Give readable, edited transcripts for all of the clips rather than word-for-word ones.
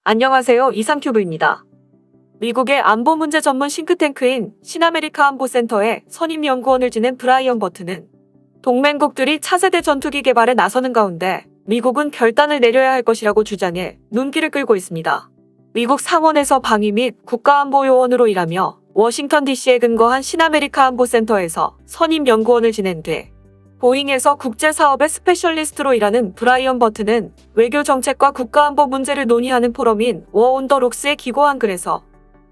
안녕하세요. 이상큐브입니다. 미국의 안보 문제 전문 싱크탱크인 신아메리카 안보센터의 선임 연구원을 지낸 브라이언 버튼은 동맹국들이 차세대 전투기 개발에 나서는 가운데 미국은 결단을 내려야 할 것이라고 주장해 눈길을 끌고 있습니다. 미국 상원에서 방위 및 국가안보요원으로 일하며 워싱턴 DC에 근거한 신아메리카 안보센터에서 선임 연구원을 지낸 뒤 보잉에서 국제사업의 스페셜리스트로 일하는 브라이언 버튼은 외교 정책과 국가안보 문제를 논의하는 포럼인 워 온 더 록스에 기고한 글에서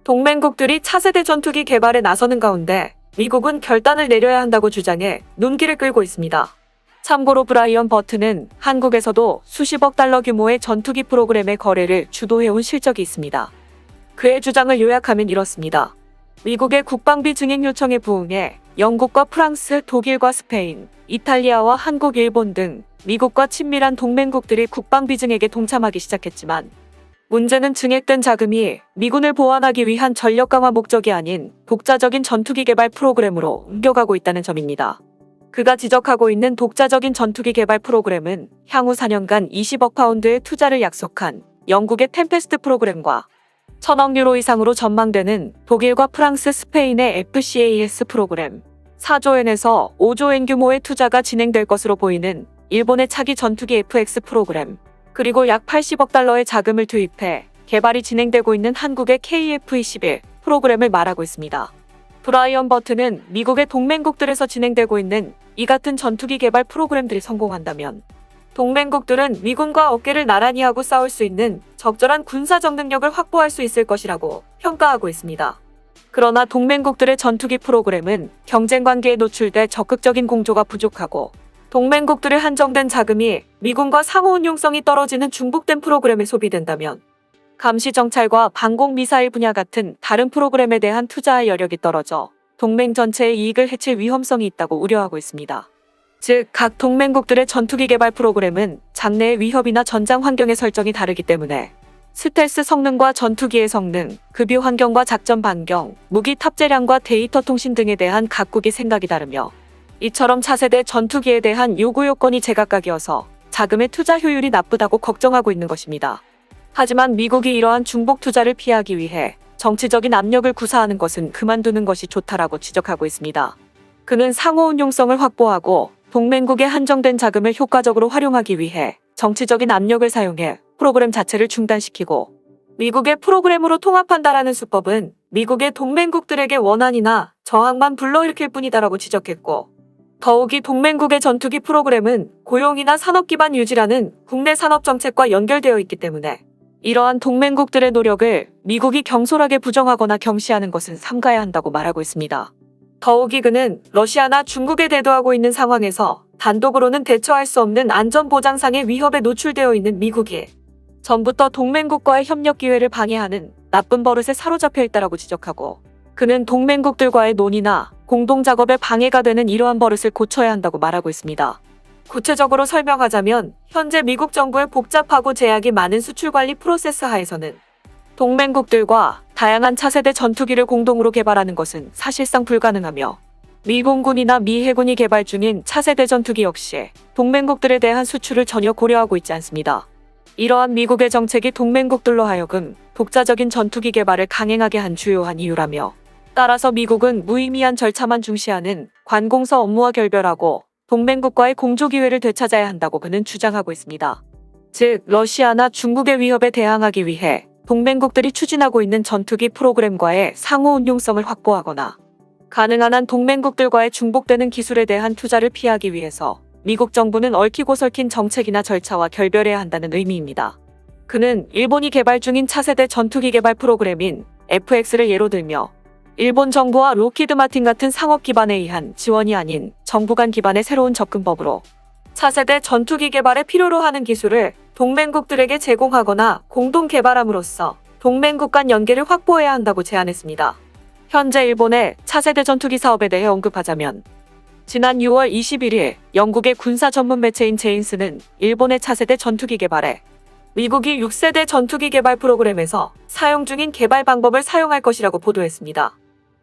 동맹국들이 차세대 전투기 개발에 나서는 가운데 미국은 결단을 내려야 한다고 주장해 눈길을 끌고 있습니다. 참고로 브라이언 버튼은 한국에서도 수십억 달러 규모의 전투기 프로그램의 거래를 주도해온 실적이 있습니다. 그의 주장을 요약하면 이렇습니다. 미국의 국방비 증액 요청에 부응해 영국과 프랑스, 독일과 스페인, 이탈리아와 한국, 일본 등 미국과 친밀한 동맹국들이 국방비 증액에 동참하기 시작했지만 문제는 증액된 자금이 미군을 보완하기 위한 전력 강화 목적이 아닌 독자적인 전투기 개발 프로그램으로 옮겨가고 있다는 점입니다. 그가 지적하고 있는 독자적인 전투기 개발 프로그램은 향후 4년간 20억 파운드의 투자를 약속한 영국의 템페스트 프로그램과 1,000억 유로 이상으로 전망되는 독일과 프랑스, 스페인의 FCAS 프로그램, 4조엔에서 5조엔 규모의 투자가 진행될 것으로 보이는 일본의 차기 전투기 FX 프로그램, 그리고 약 80억 달러의 자금을 투입해 개발이 진행되고 있는 한국의 KF-21 프로그램을 말하고 있습니다. 브라이언 버튼은 미국의 동맹국들에서 진행되고 있는 이 같은 전투기 개발 프로그램들이 성공한다면 동맹국들은 미군과 어깨를 나란히 하고 싸울 수 있는 적절한 군사적 능력을 확보할 수 있을 것이라고 평가하고 있습니다. 그러나 동맹국들의 전투기 프로그램은 경쟁 관계에 노출돼 적극적인 공조가 부족하고 동맹국들의 한정된 자금이 미군과 상호 운용성이 떨어지는 중복된 프로그램에 소비된다면 감시 정찰과 방공 미사일 분야 같은 다른 프로그램에 대한 투자할 여력이 떨어져 동맹 전체의 이익을 해칠 위험성이 있다고 우려하고 있습니다. 즉, 각 동맹국들의 전투기 개발 프로그램은 장래의 위협이나 전장 환경의 설정이 다르기 때문에 스텔스 성능과 전투기의 성능, 급유 환경과 작전 반경, 무기 탑재량과 데이터 통신 등에 대한 각국의 생각이 다르며 이처럼 차세대 전투기에 대한 요구 요건이 제각각이어서 자금의 투자 효율이 나쁘다고 걱정하고 있는 것입니다. 하지만 미국이 이러한 중복 투자를 피하기 위해 정치적인 압력을 구사하는 것은 그만두는 것이 좋다라고 지적하고 있습니다. 그는 상호 운용성을 확보하고 동맹국의 한정된 자금을 효과적으로 활용하기 위해 정치적인 압력을 사용해 프로그램 자체를 중단시키고 미국의 프로그램으로 통합한다라는 수법은 미국의 동맹국들에게 원한이나 저항만 불러일으킬 뿐이다라고 지적했고 더욱이 동맹국의 전투기 프로그램은 고용이나 산업 기반 유지라는 국내 산업 정책과 연결되어 있기 때문에 이러한 동맹국들의 노력을 미국이 경솔하게 부정하거나 경시하는 것은 삼가야 한다고 말하고 있습니다. 더욱이 그는 러시아나 중국에 대두하고 있는 상황에서 단독으로는 대처할 수 없는 안전보장상의 위협에 노출되어 있는 미국이 전부터 동맹국과의 협력 기회를 방해하는 나쁜 버릇에 사로잡혀 있다라고 지적하고 그는 동맹국들과의 논의나 공동작업에 방해가 되는 이러한 버릇을 고쳐야 한다고 말하고 있습니다. 구체적으로 설명하자면 현재 미국 정부의 복잡하고 제약이 많은 수출관리 프로세스 하에서는 동맹국들과 다양한 차세대 전투기를 공동으로 개발하는 것은 사실상 불가능하며 미 공군이나 미 해군이 개발 중인 차세대 전투기 역시 동맹국들에 대한 수출을 전혀 고려하고 있지 않습니다. 이러한 미국의 정책이 동맹국들로 하여금 독자적인 전투기 개발을 강행하게 한 주요한 이유라며 따라서 미국은 무의미한 절차만 중시하는 관공서 업무와 결별하고 동맹국과의 공조 기회를 되찾아야 한다고 그는 주장하고 있습니다. 즉, 러시아나 중국의 위협에 대항하기 위해 동맹국들이 추진하고 있는 전투기 프로그램과의 상호 운용성을 확보하거나 가능한 한 동맹국들과의 중복되는 기술에 대한 투자를 피하기 위해서 미국 정부는 얽히고 설킨 정책이나 절차와 결별해야 한다는 의미입니다. 그는 일본이 개발 중인 차세대 전투기 개발 프로그램인 FX를 예로 들며 일본 정부와 록히드 마틴 같은 상업 기반에 의한 지원이 아닌 정부 간 기반의 새로운 접근법으로 차세대 전투기 개발에 필요로 하는 기술을 동맹국들에게 제공하거나 공동 개발함으로써 동맹국 간 연계를 확보해야 한다고 제안했습니다. 현재 일본의 차세대 전투기 사업에 대해 언급하자면 지난 6월 21일 영국의 군사 전문 매체인 제인스는 일본의 차세대 전투기 개발에 미국이 6세대 전투기 개발 프로그램에서 사용 중인 개발 방법을 사용할 것이라고 보도했습니다.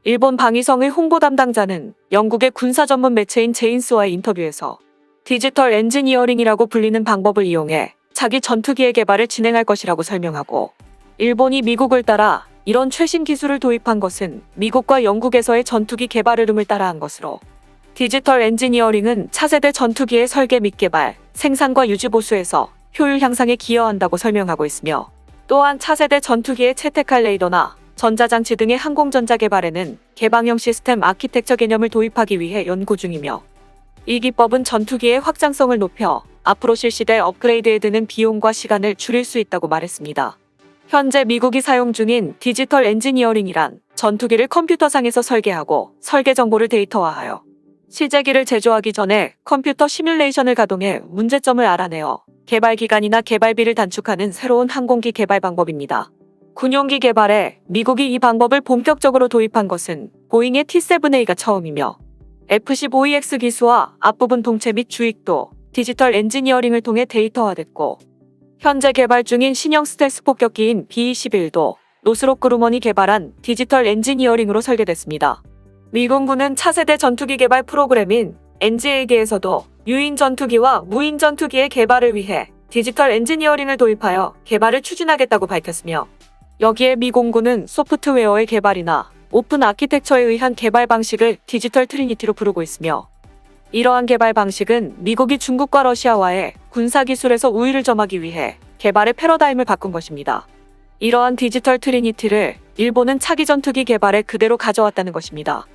일본 방위성의 홍보 담당자는 영국의 군사 전문 매체인 제인스와의 인터뷰에서 디지털 엔지니어링이라고 불리는 방법을 이용해 자기 전투기의 개발을 진행할 것이라고 설명하고 일본이 미국을 따라 이런 최신 기술을 도입한 것은 미국과 영국에서의 전투기 개발 흐름을 따라한 것으로, 디지털 엔지니어링은 차세대 전투기의 설계 및 개발, 생산과 유지 보수에서 효율 향상에 기여한다고 설명하고 있으며, 또한 차세대 전투기에 채택할 레이더나 전자장치 등의 항공전자 개발에는 개방형 시스템 아키텍처 개념을 도입하기 위해 연구 중이며, 이 기법은 전투기의 확장성을 높여 앞으로 실시될 업그레이드에 드는 비용과 시간을 줄일 수 있다고 말했습니다. 현재 미국이 사용 중인 디지털 엔지니어링이란 전투기를 컴퓨터상에서 설계하고 설계 정보를 데이터화하여 실제기를 제조하기 전에 컴퓨터 시뮬레이션을 가동해 문제점을 알아내어 개발 기간이나 개발비를 단축하는 새로운 항공기 개발 방법입니다. 군용기 개발에 미국이 이 방법을 본격적으로 도입한 것은 보잉의 T-7A가 처음이며, F-15EX 기수와 앞부분 동체 및 주익도 디지털 엔지니어링을 통해 데이터화됐고, 현재 개발 중인 신형 스텔스 폭격기인 B-21도 노스롭 그루먼이 개발한 디지털 엔지니어링으로 설계됐습니다. 미군군은 차세대 전투기 개발 프로그램인 NGAD에서도 유인 전투기와 무인 전투기의 개발을 위해 디지털 엔지니어링을 도입하여 개발을 추진하겠다고 밝혔으며, 여기에 미 공군은 소프트웨어의 개발이나 오픈 아키텍처에 의한 개발 방식을 디지털 트리니티로 부르고 있으며, 이러한 개발 방식은 미국이 중국과 러시아와의 군사기술에서 우위를 점하기 위해 개발의 패러다임을 바꾼 것입니다. 이러한 디지털 트리니티를 일본은 차기 전투기 개발에 그대로 가져왔다는 것입니다.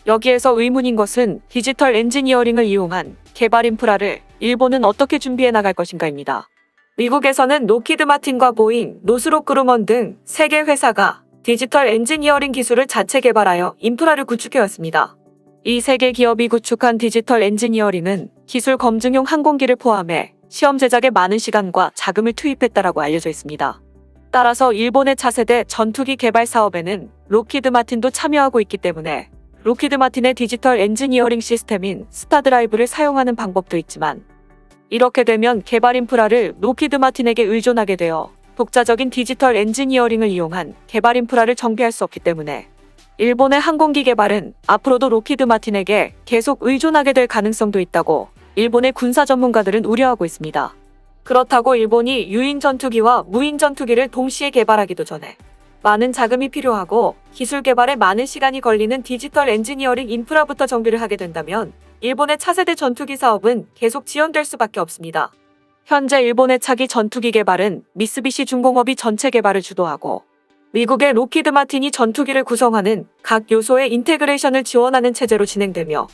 여기에서 의문인 것은 디지털 엔지니어링을 이용한 개발 인프라를 일본은 어떻게 준비해 나갈 것인가입니다. 미국에서는 로키드 마틴과 보잉, 노스롭 그루먼 등 3개 회사가 디지털 엔지니어링 기술을 자체 개발하여 인프라를 구축해왔습니다. 이 3개 기업이 구축한 디지털 엔지니어링은 기술 검증용 항공기를 포함해 시험 제작에 많은 시간과 자금을 투입했다라고 알려져 있습니다. 따라서 일본의 차세대 전투기 개발 사업에는 로키드 마틴도 참여하고 있기 때문에 로키드 마틴의 디지털 엔지니어링 시스템인 스타드라이브를 사용하는 방법도 있지만, 이렇게 되면 개발 인프라를 로키드 마틴에게 의존하게 되어 독자적인 디지털 엔지니어링을 이용한 개발 인프라를 정비할 수 없기 때문에 일본의 항공기 개발은 앞으로도 로키드 마틴에게 계속 의존하게 될 가능성도 있다고 일본의 군사 전문가들은 우려하고 있습니다. 그렇다고 일본이 유인 전투기와 무인 전투기를 동시에 개발하기도 전에 많은 자금이 필요하고 기술 개발에 많은 시간이 걸리는 디지털 엔지니어링 인프라부터 정비를 하게 된다면 일본의 차세대 전투기 사업은 계속 지연될 수밖에 없습니다. 현재 일본의 차기 전투기 개발은 미쓰비시 중공업이 전체 개발을 주도하고, 미국의 로키드 마틴이 전투기를 구성하는 각 요소의 인테그레이션을 지원하는 체제로 진행되며,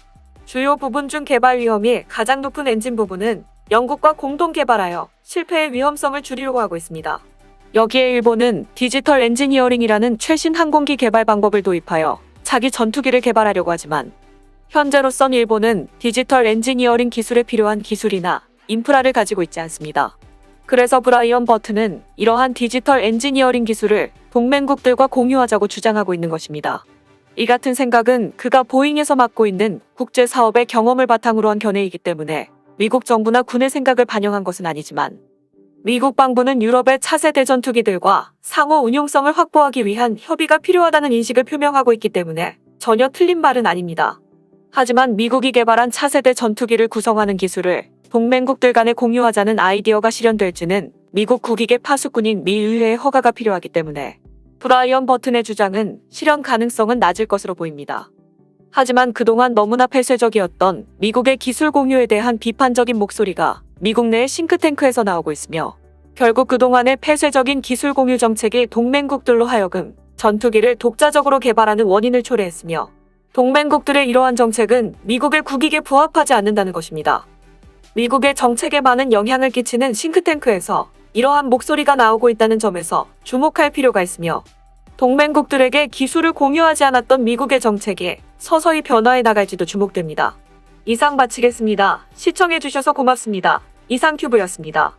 주요 부분 중 개발 위험이 가장 높은 엔진 부분은 영국과 공동 개발하여 실패의 위험성을 줄이려고 하고 있습니다. 여기에 일본은 디지털 엔지니어링이라는 최신 항공기 개발 방법을 도입하여 차기 전투기를 개발하려고 하지만, 현재로선 일본은 디지털 엔지니어링 기술에 필요한 기술이나 인프라를 가지고 있지 않습니다. 그래서 브라이언 버튼은 이러한 디지털 엔지니어링 기술을 동맹국들과 공유하자고 주장하고 있는 것입니다. 이 같은 생각은 그가 보잉에서 맡고 있는 국제 사업의 경험을 바탕으로 한 견해이기 때문에 미국 정부나 군의 생각을 반영한 것은 아니지만, 미국 방부는 유럽의 차세대 전투기들과 상호 운용성을 확보하기 위한 협의가 필요하다는 인식을 표명하고 있기 때문에 전혀 틀린 말은 아닙니다. 하지만 미국이 개발한 차세대 전투기를 구성하는 기술을 동맹국들 간에 공유하자는 아이디어가 실현될지는 미국 국익의 파수꾼인 미 의회의 허가가 필요하기 때문에 브라이언 버튼의 주장은 실현 가능성은 낮을 것으로 보입니다. 하지만 그동안 너무나 폐쇄적이었던 미국의 기술 공유에 대한 비판적인 목소리가 미국 내의 싱크탱크에서 나오고 있으며, 결국 그동안의 폐쇄적인 기술 공유 정책이 동맹국들로 하여금 전투기를 독자적으로 개발하는 원인을 초래했으며, 동맹국들의 이러한 정책은 미국의 국익에 부합하지 않는다는 것입니다. 미국의 정책에 많은 영향을 끼치는 싱크탱크에서 이러한 목소리가 나오고 있다는 점에서 주목할 필요가 있으며, 동맹국들에게 기술을 공유하지 않았던 미국의 정책이 서서히 변화해 나갈지도 주목됩니다. 이상 마치겠습니다. 시청해주셔서 고맙습니다. 이상튜브였습니다.